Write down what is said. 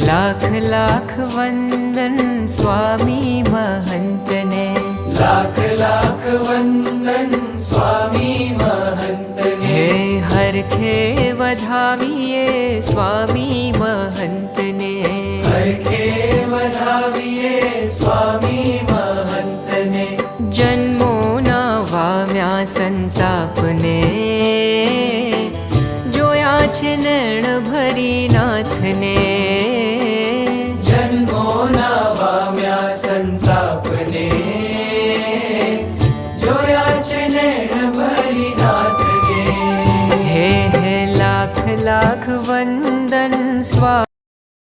લાખ લાખ વંદન સ્વામી મહંતને, લાખ લાખ વંદન સ્વામી મહંતને. હે હરખે વધાવીએ સ્વામી મહંતને, હરખે વધાવીએ સ્વામી મહંતને. જન્મોના વાવ્યા સંતાપને, જોયા છે નૈણ ભરી નાથને,